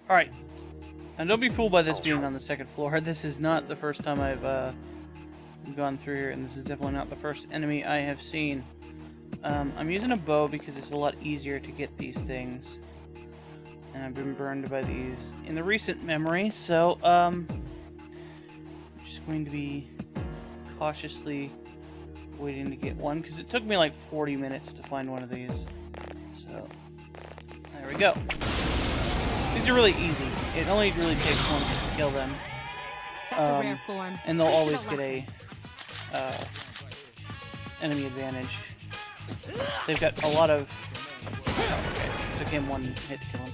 Alright. And don't be fooled by this being on the second floor. This is not the first time I've gone through here, and this is definitely not the first enemy I have seen. I'm using a bow because it's a lot easier to get these things. And I've been burned by these in the recent memory, so, I'm just going to be cautiously waiting to get one, because it took me like 40 minutes to find one of these. So, there we go. These are really easy. It only really takes one hit to kill them. That's a rare form. And they'll always get a enemy advantage. They've got a lot of... Okay. Took him one hit to kill him.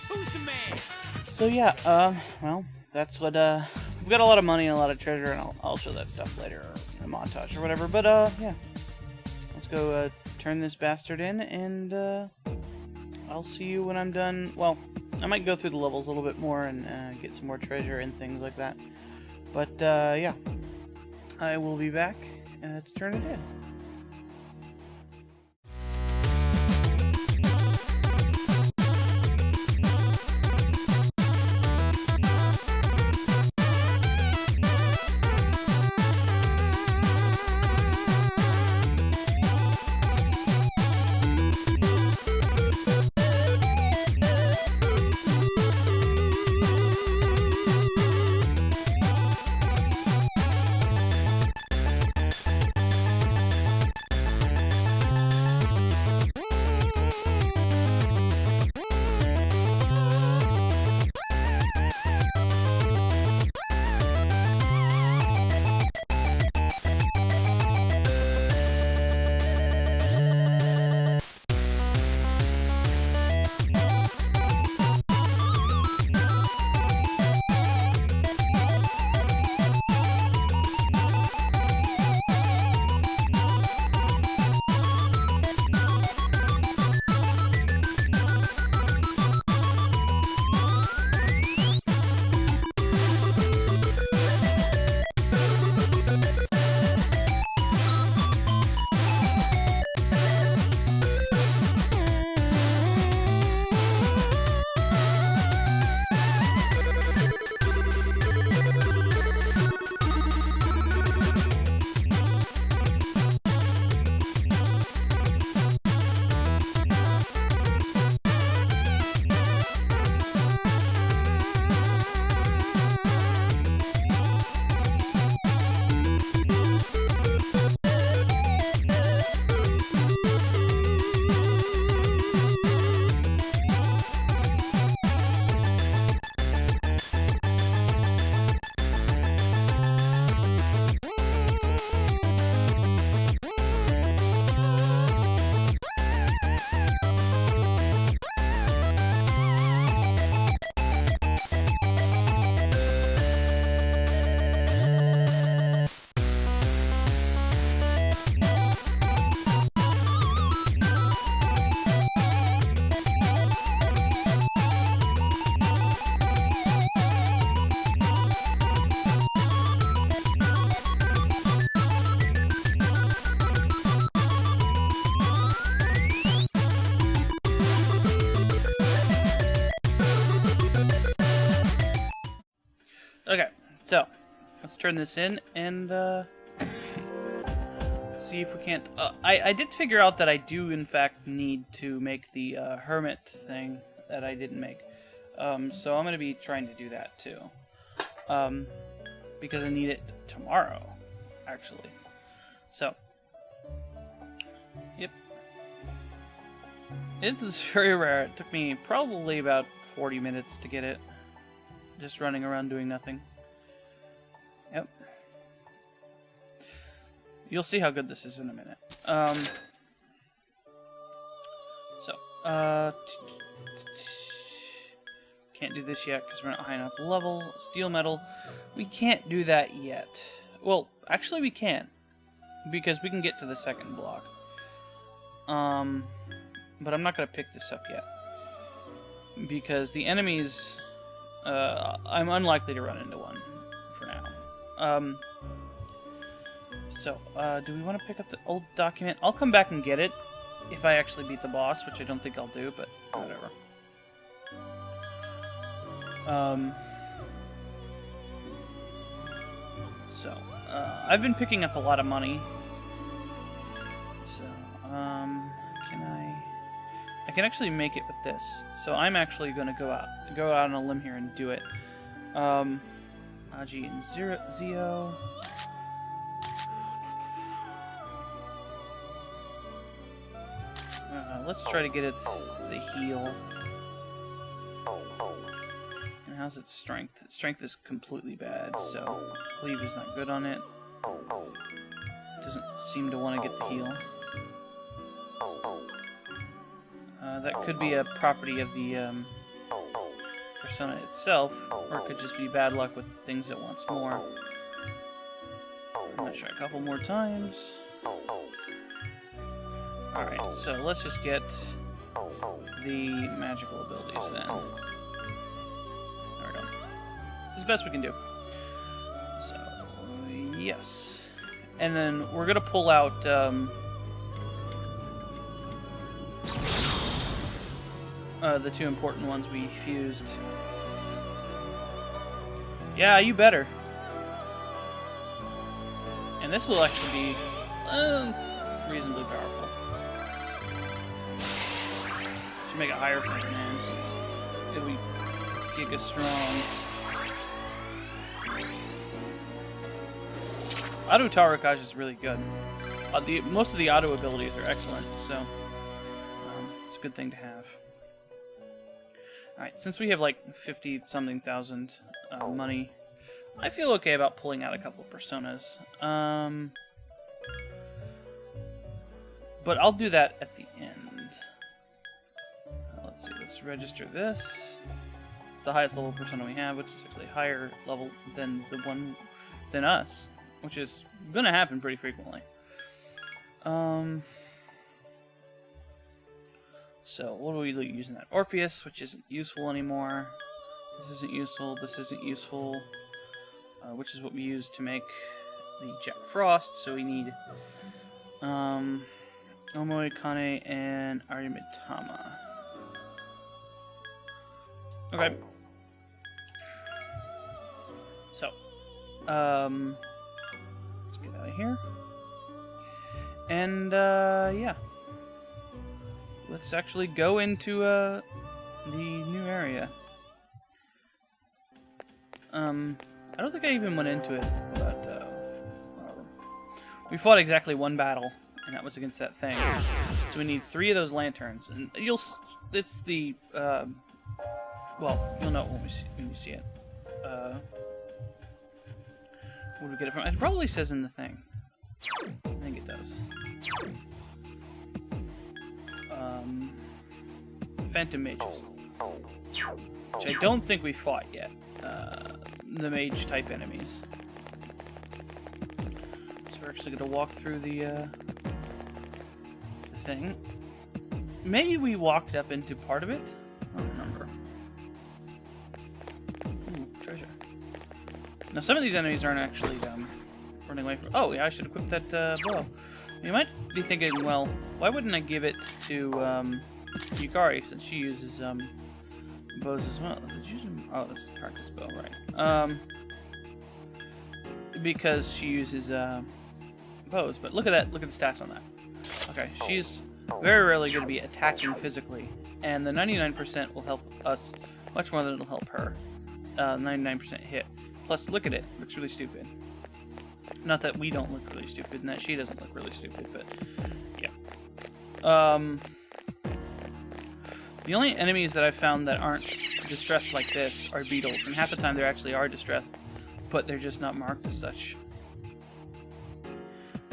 Who's the man? So yeah, well, that's what, we've got a lot of money and a lot of treasure, and I'll show that stuff later, or in a montage or whatever, but, yeah. Let's go, turn this bastard in, and, I'll see you when I'm done. Well, I might go through the levels a little bit more and, get some more treasure and things like that. But, yeah. I will be back, to turn it in. Okay, so let's turn this in and see if we can't. I did figure out that I do in fact need to make the hermit thing that I didn't make. So I'm gonna be trying to do that too, because I need it tomorrow, actually. So, yep, it is very rare. It took me probably about 40 minutes to get it. Just running around doing nothing. Yep. You'll see how good this is in a minute. Can't do this yet because we're not high enough level. Steel metal. We can't do that yet. Well, actually we can. Because we can get to the second block. But I'm not going to pick this up yet. Because the enemies... I'm unlikely to run into one for now. Do we want to pick up the old document? I'll come back and get it if I actually beat the boss, which I don't think I'll do, but whatever. I've been picking up a lot of money. So, I can actually make it with this. So I'm actually going to go out on a limb here and do it. Aji and Zio. Let's try to get it the heal. And how's its strength? Its strength is completely bad, so cleave is not good on it. Doesn't seem to want to get the heal. That could be a property of the persona itself, or it could just be bad luck with things it wants more. I'm gonna try a couple more times. Alright, so let's just get the magical abilities then. There we go. This is the best we can do. So, yes. And then we're gonna pull out, the two important ones we fused. Yeah, you better. And this will actually be reasonably powerful. Should make a higher point, man. It'll be giga strong. Auto Tarakaj is really good. Most of the auto abilities are excellent, so it's a good thing to have. Alright, since we have like 50-something thousand money, I feel okay about pulling out a couple of personas. But I'll do that at the end. Let's see, let's register this. It's the highest level persona we have, which is actually higher level than the one than us, which is gonna happen pretty frequently. So, what are we using that? Orpheus, which isn't useful anymore. This isn't useful, this isn't useful. Which is what we use to make the Jack Frost, so we need Omoi, Kane, and Arimitama. Okay. So, let's get out of here. And, yeah. Let's actually go into the new area. I don't think I even went into it, but whatever. We fought exactly one battle, and that was against that thing. So we need 3 of those lanterns, and it's the well, you'll know it when you see it. Where do we get it from? It probably says in the thing. I think it does. Phantom Mages, which I don't think we fought yet. The mage-type enemies. So we're actually going to walk through the thing. Maybe we walked up into part of it? I don't remember. Ooh, treasure. Now, some of these enemies aren't actually running away from... Oh, yeah, I should equip that bow. You might be thinking, well, why wouldn't I give it to Yukari, since she uses bows as well? Oh, that's the practice bow, right? Because she uses bows. But look at that. Look at the stats on that. Okay, she's very rarely going to be attacking physically, and the 99% will help us much more than it'll help her. 99% hit. Plus, look at it. It looks really stupid. Not that we don't look really stupid, and that she doesn't look really stupid, but yeah. The only enemies that I've found that aren't distressed like this are beetles, and half the time they actually are distressed, but they're just not marked as such.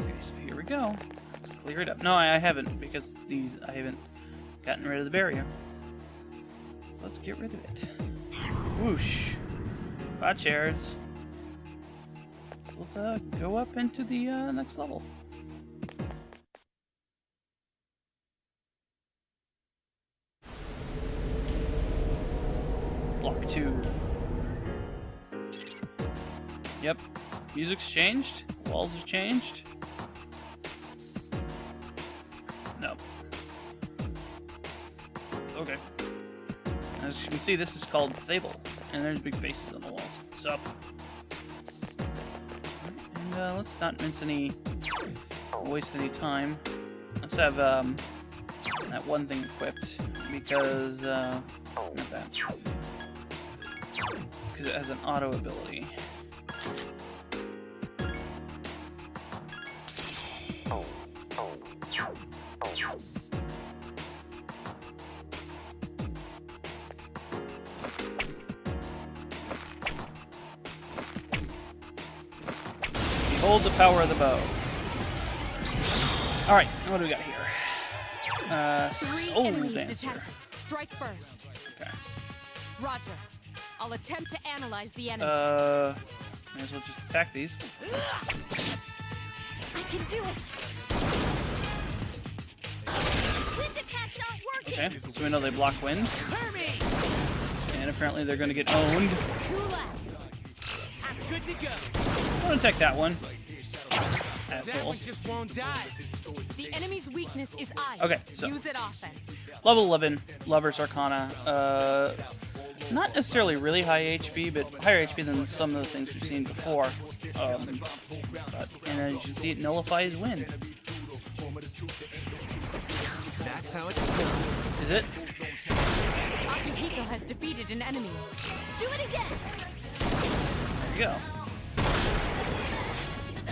Okay, so here we go. Let's clear it up. No, I haven't, because I haven't gotten rid of the barrier. So let's get rid of it. Whoosh. Bye, chairs. So let's go up into the next level. Block 2. Yep. Music's changed. Walls have changed. No. Okay. As you can see, this is called Fable. And there's big faces on the walls. Sup? And let's not waste any time. Let's have that one thing equipped because not that, because it has an auto ability. Behold the power of the bow. Alright, what do we got here? Soul Dancer. Strike first. Okay. Roger. I'll attempt to analyze the enemy. May as well just attack these. I can do it. Wind attack's not working. Okay, so we know they block wind. And apparently they're going to get owned. 2 left. I'm good to go. I'm going to attack that one. That Asshole. one just won't die. The enemy's weakness is ice. Okay, so use it often. level 11, Lover's Arcana. Not necessarily really high HP, but higher HP than some of the things we've seen before. And as you can see, it nullifies wind. That's how it's done. Is it? Akihiko has defeated an enemy. Do it again. There you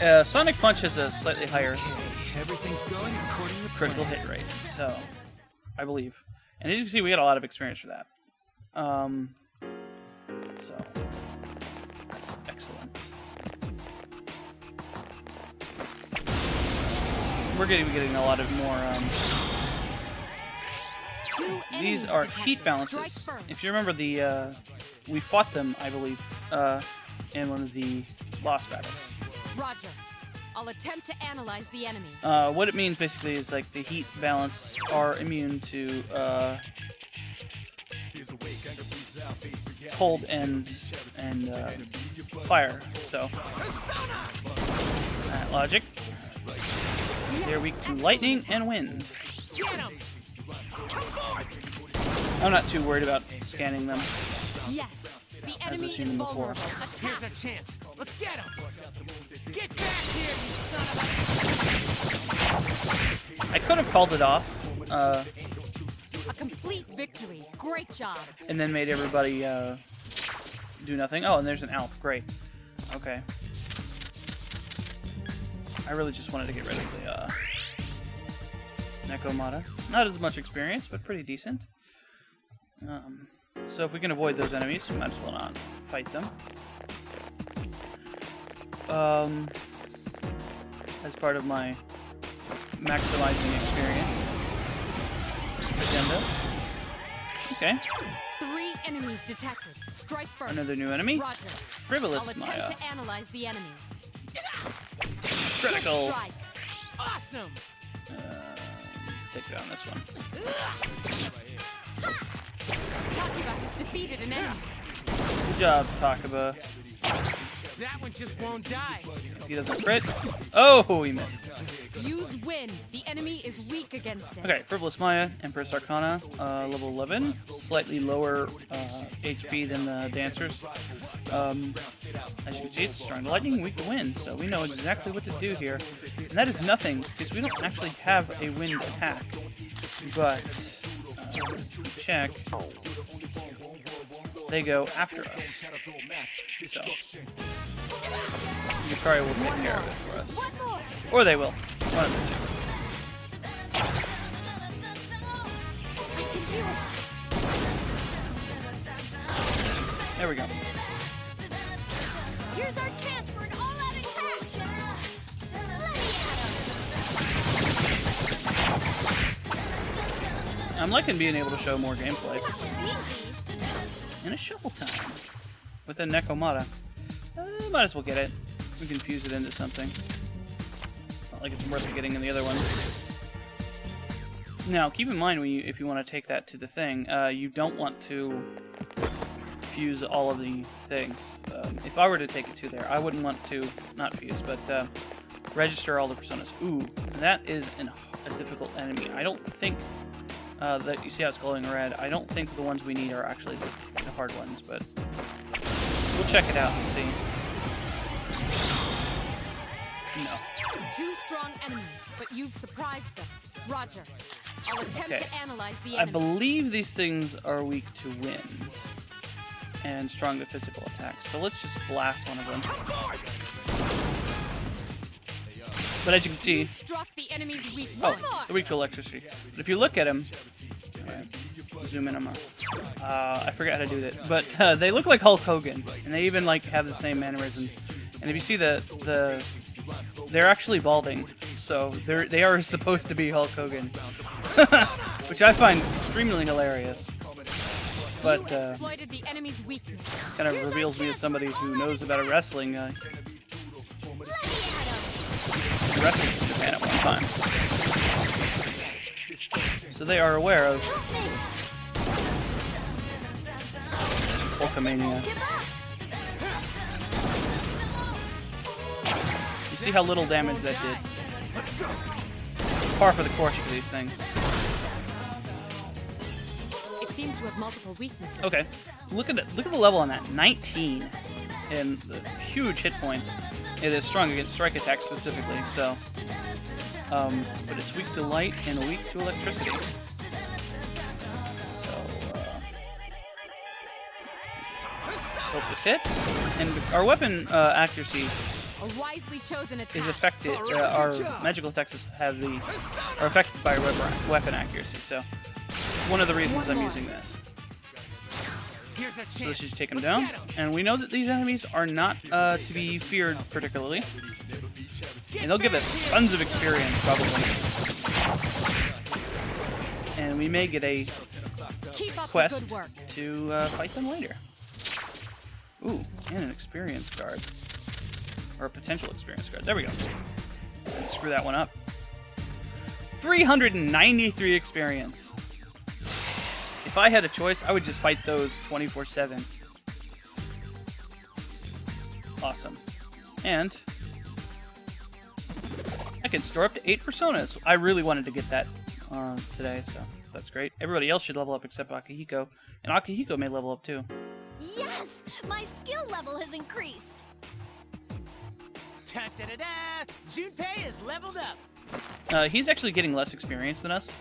go. Sonic Punch has a slightly higher Everything's going according to critical plan. hit rate, so I believe. And as you can see, we got a lot of experience for that. So that's excellent. We're getting a lot of more. These are heat balances. If you remember we fought them, I believe, in one of the boss battles. Roger. I'll attempt to analyze the enemy. What it means basically is like the heat balance are immune to cold and fire. So that logic. They're weak to lightning and wind. I'm not too worried about scanning them. Yes. The I've enemy seen is them before. vulnerable. Here's Attack. a chance. Let's get him. Get back here, you son of I could have called it off, A complete victory. Great job. and then made everybody do nothing. Oh, and there's an Alp. Great. Okay. I really just wanted to get rid of the Nekomata. Not as much experience, but pretty decent. So if we can avoid those enemies, we might as well not fight them. As part of my maximizing experience agenda. Okay. 3 enemies detected. Strike first. Another new enemy. Roger. Frivolous I'll attempt Maya. to analyze the enemy. Critical. Strike. awesome. Take down this one. Takiba has defeated an enemy. Good job, Takaba. That one just won't die. If he doesn't crit. Oh, he missed. Use wind. The enemy is weak against it. Okay, Frivolous Maya, Empress Arcana, level 11. Slightly lower HP than the dancers. As you can see, it's strong to lightning, weak to wind, so we know exactly what to do here. And that is nothing, because we don't actually have a wind attack. But, check. They go after us. So, Yukari will take care of it for us. One more. Or they will. One of the I can do it. two. There we go. Here's our chance for an all-out attack. I'm liking being able to show more gameplay. That was easy. And a shuffle time. With a Nekomata. Might as well get it. We can fuse it into something. It's not like it's worth it getting in the other ones. Now, keep in mind if you want to take that to the thing, you don't want to fuse all of the things. If I were to take it to there, I wouldn't want to, not fuse, but register all the personas. Ooh, that is a difficult enemy. I don't think that you see how it's glowing red. I don't think the ones we need are actually the hard ones, but we'll check it out and see. No. 2 strong enemies, but you've surprised them. Roger. I'll attempt Okay. to analyze the I enemy. believe these things are weak to wind and strong to physical attacks. So let's just blast one of them. But as you can see, You struck the enemy's weakness. oh, they're weak to electricity. But if you look at them, zoom in on them. I forgot how to do that, but they look like Hulk Hogan, and they even like have the same mannerisms. And if you see they're actually balding, so they are supposed to be Hulk Hogan, which I find extremely hilarious. But You exploited the enemy's weakness. kind of reveals me as somebody who knows about a wrestling. Wrestling in Japan at one time, so they are aware of Gigamania. You see how little damage that did. Par for the course for these things. It seems to have multiple weaknesses. Okay, look at the level on that. 19, and the huge hit points. It is strong against strike attacks specifically, so. But it's weak to light and weak to electricity. So, hope this hits. And our weapon accuracy A wisely chosen attack. is affected. Our magical attacks are affected by weapon accuracy. So, it's one of the reasons I'm using this. Here's a chance. So let's just take them down. And we know that these enemies are not to be feared particularly. And they'll give us tons of experience, probably. And we may get a Keep up the quest good work. to fight them later. Ooh, and an experience card. Or a potential experience card. There we go. Let's screw that one up. 393 experience. If I had a choice, I would just fight those 24/7. Awesome. And I can store up to 8 personas. I really wanted to get that today, so that's great. Everybody else should level up except Akihiko. And Akihiko may level up too. Yes! My skill level has increased. Ta-da-da-da! Junpei is leveled up. He's actually getting less experience than us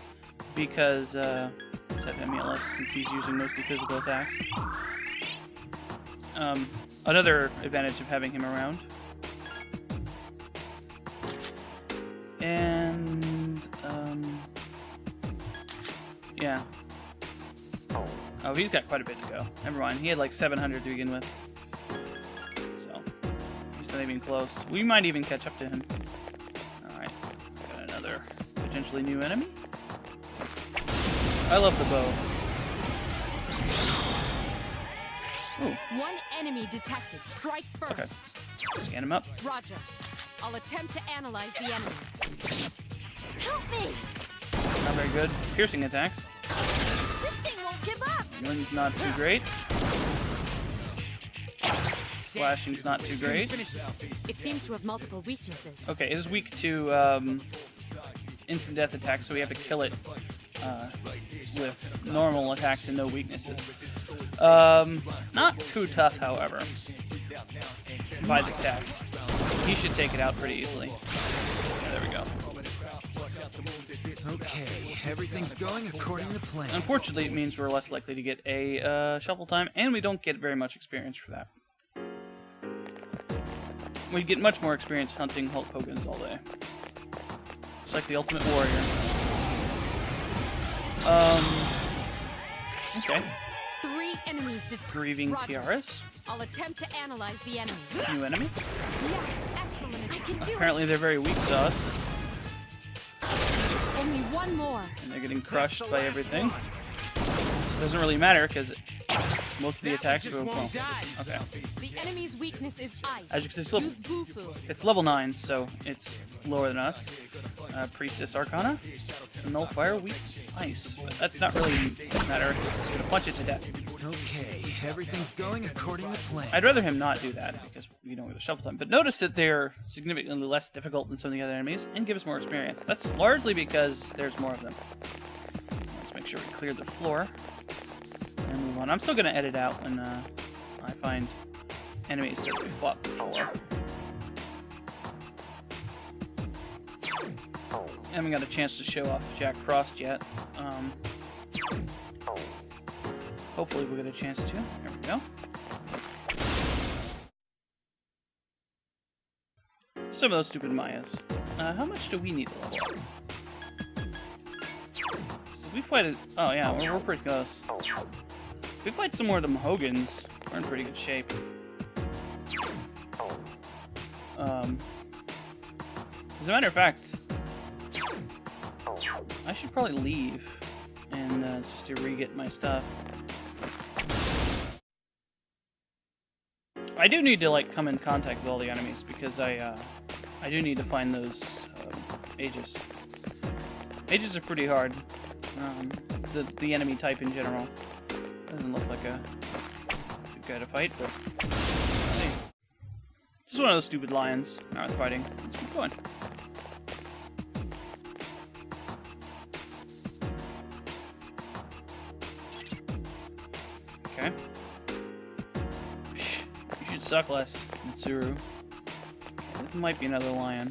because let's have him heal us since he's using mostly physical attacks. Another advantage of having him around. And yeah. Oh, he's got quite a bit to go. Never mind. He had like 700 to begin with. So he's not even close. We might even catch up to him. Alright. Got another potentially new enemy. I love the bow. Ooh, One enemy detected. Strike first. okay. Scan him up. Roger. I'll attempt to analyze the enemy. Help me! Not very good. Piercing attacks. This thing won't give up! Wind's not too great. Slashing's not too great. It seems to have multiple weaknesses. Okay, it is weak to instant death attacks, so we have to kill it with normal attacks and no weaknesses. Not too tough, however, by the stats. He should take it out pretty easily. Yeah, there we go. Okay, everything's going according to plan. Unfortunately, it means we're less likely to get a shuffle time, and we don't get very much experience for that. We get much more experience hunting Hulk Hogan's all day. It's like the Ultimate Warrior. Okay. 3 enemies detected. Grieving Roger. Tiaras. I'll attempt to analyze the enemy. New enemy. Yes, excellent. I can do Apparently they're very weak sauce, Only one more. and they're getting crushed by everything. It doesn't really matter, because most of the attacks just go... won't Oh, die. okay. The enemy's weakness is ice. As you can see, it's level, Use Bufu. it's level 9, so it's lower than us. Priestess Arcana. Nullfire, weak ice. But that's not really matter, because it's going to punch it to death. Okay, everything's going according to plan. I'd rather him not do that, because we don't get a shuffle time. But notice that they're significantly less difficult than some of the other enemies, and give us more experience. That's largely because there's more of them. Let's make sure we clear the floor. and move on. I'm still gonna edit out when I find enemies that we fought before. I haven't got a chance to show off Jack Frost yet. Hopefully we'll get a chance to. There we go. Some of those stupid Mayas. How much do we need to level up? So we fight it. Oh yeah, we're pretty close. If we fight some more of them Hogans, we're in pretty good shape. As a matter of fact, I should probably leave and just to re-get my stuff. I do need to like come in contact with all the enemies because I do need to find those mages. Mages are pretty hard. The enemy type in general doesn't look like a good guy to fight, but let's see. Just one of those stupid lions. Not worth fighting. Let's keep going. Okay. You should suck less, Mitsuru. This might be another lion.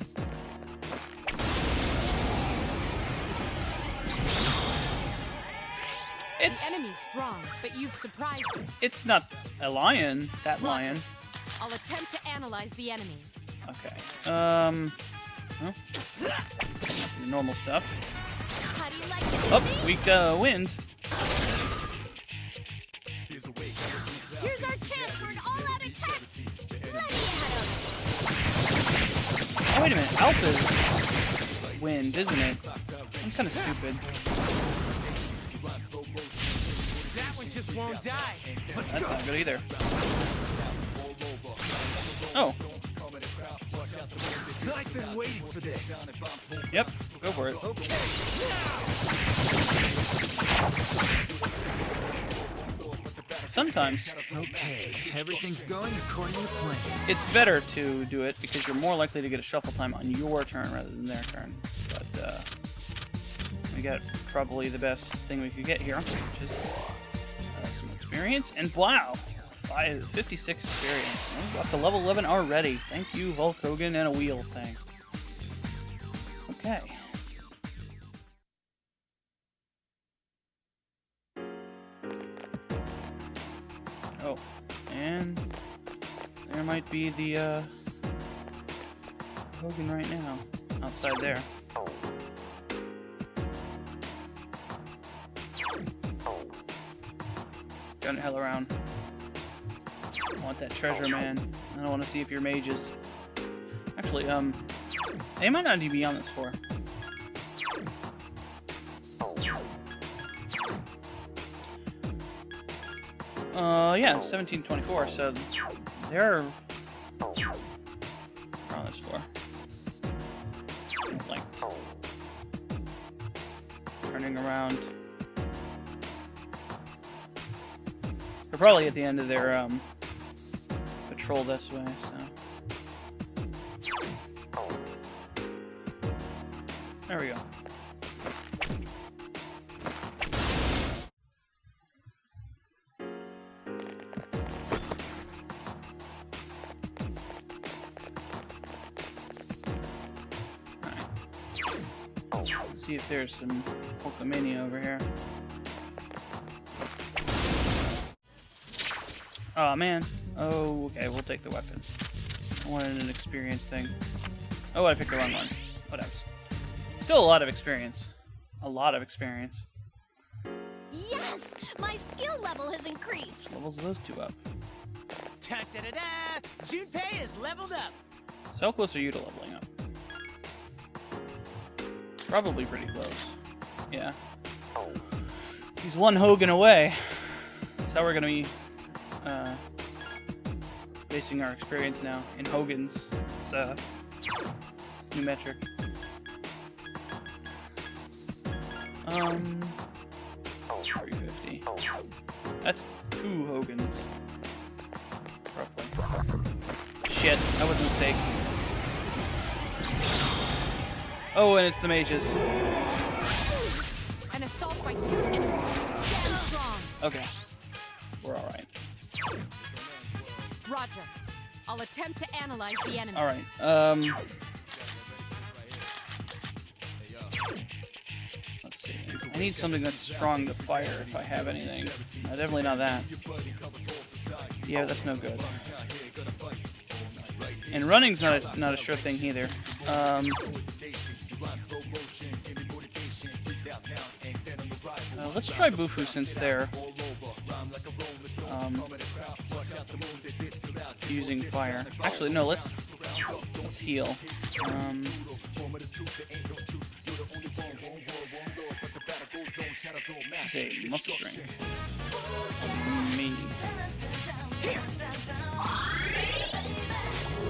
The enemy's strong, but you've surprised it. It's not a lion. That Roger. lion. I'll attempt to analyze the enemy. Okay. Well, normal stuff. How do you like it? Oh, weak to wind. Here's our chance for an all-out attack. Let me at 'em. Oh, wait a minute. Alpha's wind, isn't it? I'm kind of stupid. That one just won't die. That's not good either. Oh. I've been waiting for this. Yep. Go for it. Okay. Sometimes Okay, everything's going according to plan. it's better to do it because you're more likely to get a shuffle time on your turn rather than their turn. But we got probably the best thing we could get here, which is some experience. And wow, 56 experience. We're up to level 11 already. Thank you, Hulk Hogan and a wheel thing. Okay. Oh, and there might be the Hogan right now, outside there. Turn the hell around. I want that treasure, man. I don't want to see if you're mages. Actually, they might not even be on this floor. Yeah, 1724, so they're on this floor. Like, turning around. They're probably at the end of their, patrol this way, so. There we go. Let's see if there's some Gigamania over here. Oh man. Oh, okay, we'll take the weapon. I wanted an experience thing. Oh, I picked the wrong one. What else? Still a lot of experience. A lot of experience. Yes! My skill level has increased. Which levels those two up? Ta-da-da-da! Junpei is leveled up. So how close are you to leveling up? Probably pretty close. Yeah. He's one Hogan away. That's how we're gonna be basing our experience now in Hogans. It's new metric. 350. That's 2 Hogans. Roughly. Shit, that was a mistake. Oh, and it's the mages. An assault by 2 enemies. Stand strong. Okay. Roger. I'll attempt to analyze the enemy. All right. Let's see. I need something that's strong to fire if I have anything. Definitely not that. Yeah, that's no good. And running's not a sure thing either. Let's try Bufu since they're using fire. Actually, no. Let's heal. Say muscle drink. Me.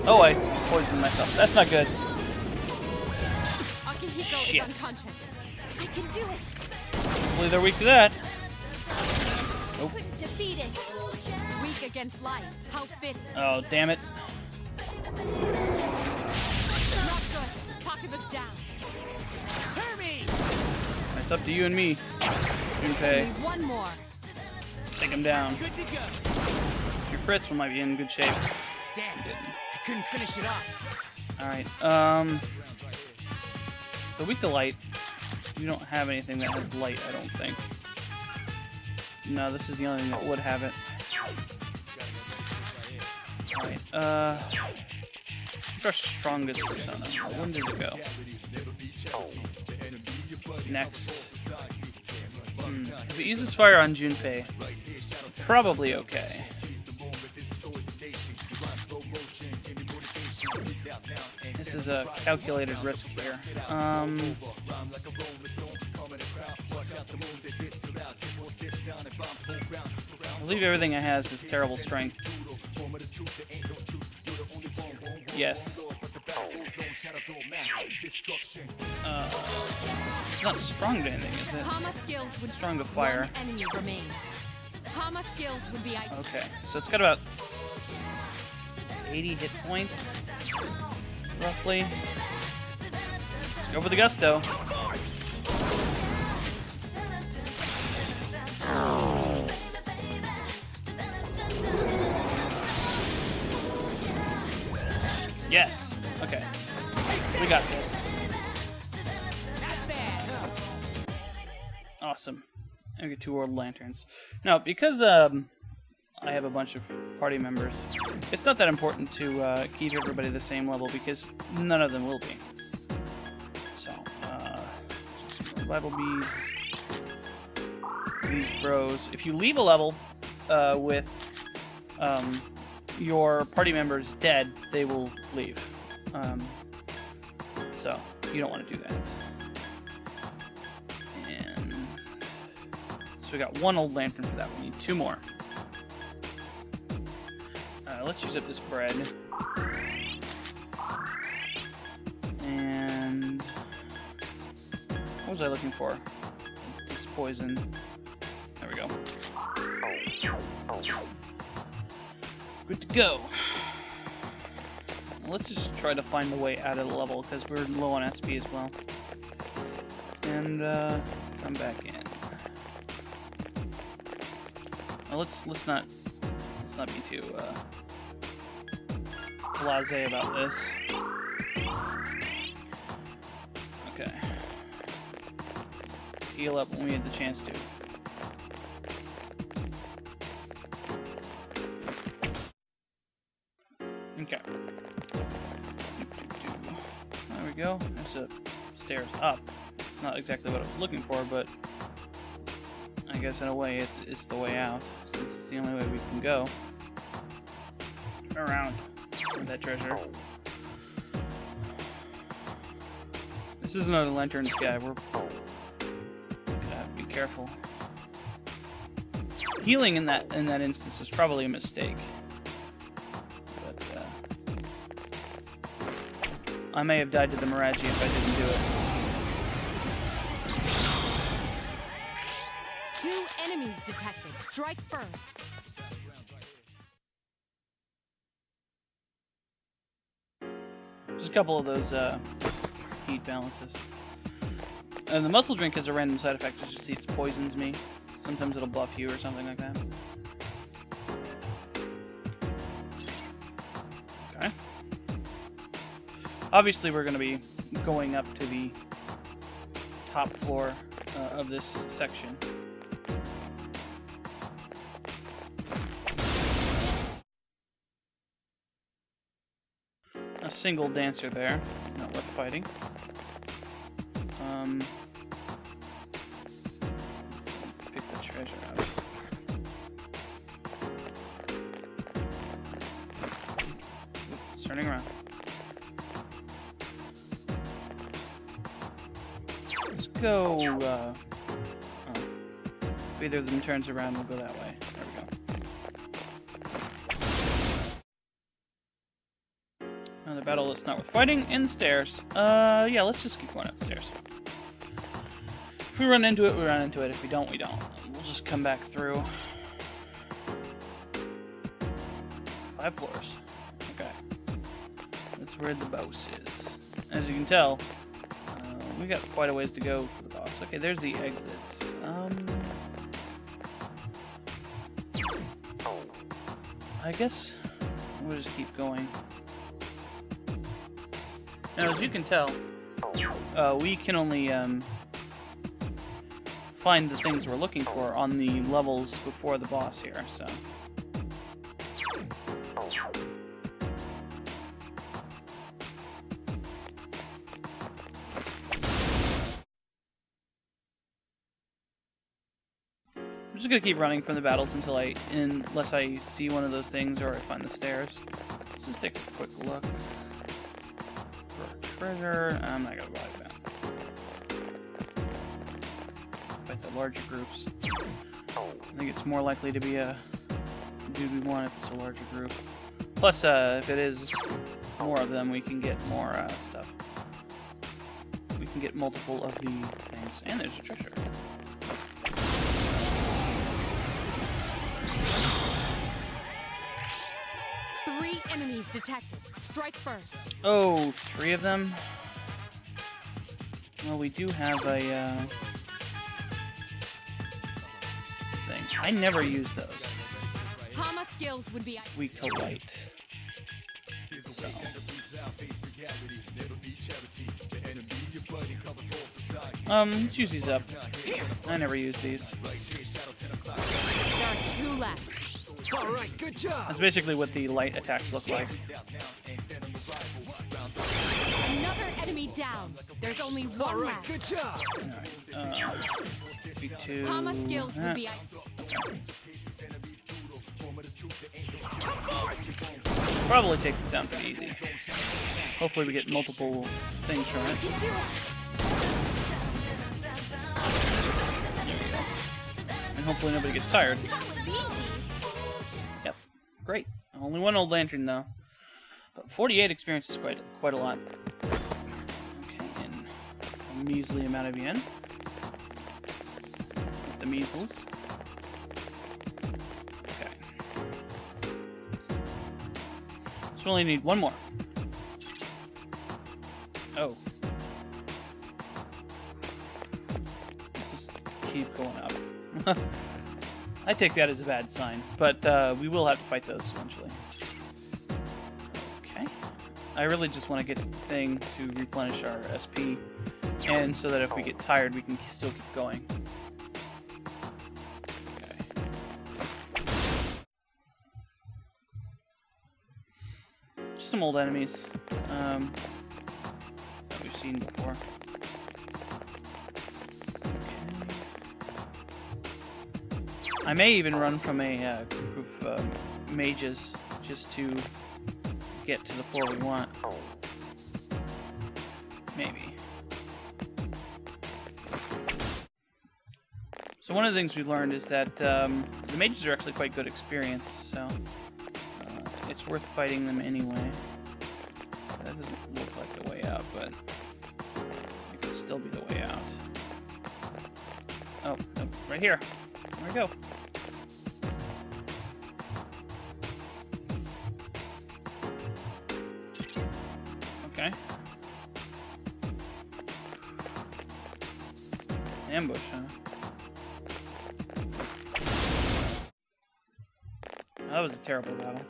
Oh, I poisoned myself. That's not good. Akihiko Shit. is unconscious. I can do it. Hopefully they're weak to that. Nope. Couldn't defeat it. Weak against light. How fitting. Oh, damn it. Not good. Takuba's down. It's up to you and me, Junpei. Only one more. Take him down. Good to go. Your crits might be in good shape. Damn, I couldn't finish it off. Alright, so weak to light. You don't have anything that has light, I don't think. No, this is the only thing that would have it. Alright, what's our strongest persona? When does it go? Next. If it uses fire on Junpei, probably okay. This is a calculated risk here. I believe everything it has is terrible strength. Yes. It's not strong to anything, is it? Hama skills would Strong to fire. One enemy remains. Hama skills would be ideal. Okay, so it's got about 80 hit points, roughly. Let's go for the gusto. Yes. Okay. We got this. Awesome. I get 2 World Lanterns. Now, because I have a bunch of party members, it's not that important to keep everybody the same level because none of them will be. So, just some level beads. These bros. If you leave a level with your party members dead, they will leave. So, you don't want to do that. And so we got 1 old lantern for that. We need 2 more. Let's use up this bread. And what was I looking for? This poison. There we go. Good to go. Let's just try to find a way out of the level because we're low on SP as well. And come back in. Well, let's not be too blasé about this. Okay. Let's heal up when we had the chance to. Okay. There we go. There's a stairs up. It's not exactly what I was looking for, but I guess in a way it's the way out, since it's the only way we can go around that treasure. This is another lanterns guy. We're gonna have to be careful. Healing in that instance was probably a mistake. I may have died to the Miraji if I didn't do it. 2 enemies detected. Strike first. Just a couple of those heat balances. And the muscle drink is a random side effect. It just poisons me. Sometimes it'll buff you or something like that. Obviously, we're going to be going up to the top floor of this section. A single dancer there, not worth fighting. Let's pick the treasure out. It's turning around. Let's go. If either of them turns around, we'll go that way. There we go. Another battle that's not worth fighting. And the stairs. Yeah, let's just keep going up the stairs. If we run into it, we run into it. If we don't, we don't. We'll just come back through. 5 floors. Okay. That's where the boss is. As you can tell, we got quite a ways to go for the boss. Okay, there's the exits. I guess we'll just keep going. Now, as you can tell, we can only find the things we're looking for on the levels before the boss here, so... I'm just gonna keep running from the battles until unless I see one of those things or I find the stairs. Let's just take a quick look for treasure. I'm not gonna bother that. Fight the larger groups. I think it's more likely to be a 2v1 if it's a larger group. Plus, if it is more of them, we can get more stuff. We can get multiple of the things. And there's a treasure. Enemies detected. Strike first. Oh, 3 of them? Well, we do have a thing. I never use those. Hama skills would be Weak to light. So. Let's use these up. I never use these. There are 2 left. All right, good job. That's basically what the light attacks look like. Another enemy down. There's only 1 All right, left. good job. B2. Hama skills would be Probably take this down pretty easy. Hopefully we get multiple things from it. You can do it. And hopefully nobody gets tired. Yep. Great. Only 1 old lantern though. But 48 experience is quite a lot. Okay, and a measly amount of yen. With the measles. Okay. So we only need 1 more. Oh. Let's just keep going up. I take that as a bad sign, but we will have to fight those eventually. Okay. I really just want to get the thing to replenish our SP, and so that if we get tired, we can still keep going. Okay. Just some old enemies that we've seen before. I may even run from a group of mages just to get to the floor we want. Maybe. So one of the things we learned is that the mages are actually quite good experience, so it's worth fighting them anyway. That doesn't look like the way out, but it could still be the way out. Oh, no, right here. There we go. Okay. Ambush, huh? That was a terrible battle.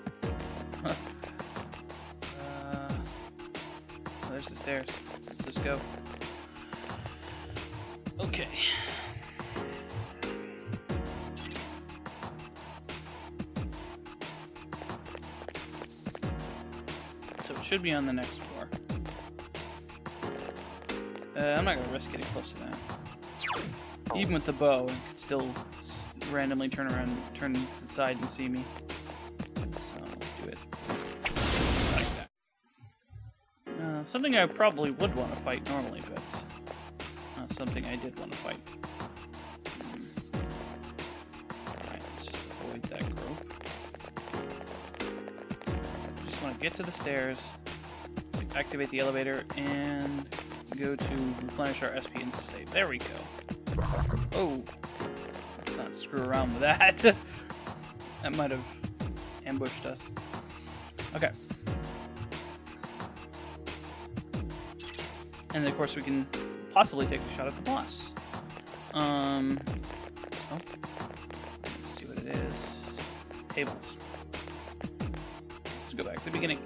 there's the stairs. Let's just go. Okay. So it should be on the next floor. I'm not gonna risk getting close to that. Even with the bow, it could still randomly turn around, turn to the side and see me. So let's do it like that. Something I probably would want to fight normally, but not something I did want to fight. Alright, let's just avoid that rope. I just want to get to the stairs, activate the elevator, and go to replenish our SP and save. There we go. Oh, let's not screw around with that. That might have ambushed us. Okay. And then, of course, we can possibly take a shot at the boss. Oh. Let's see what it is. Tables. Let's go back to the beginning.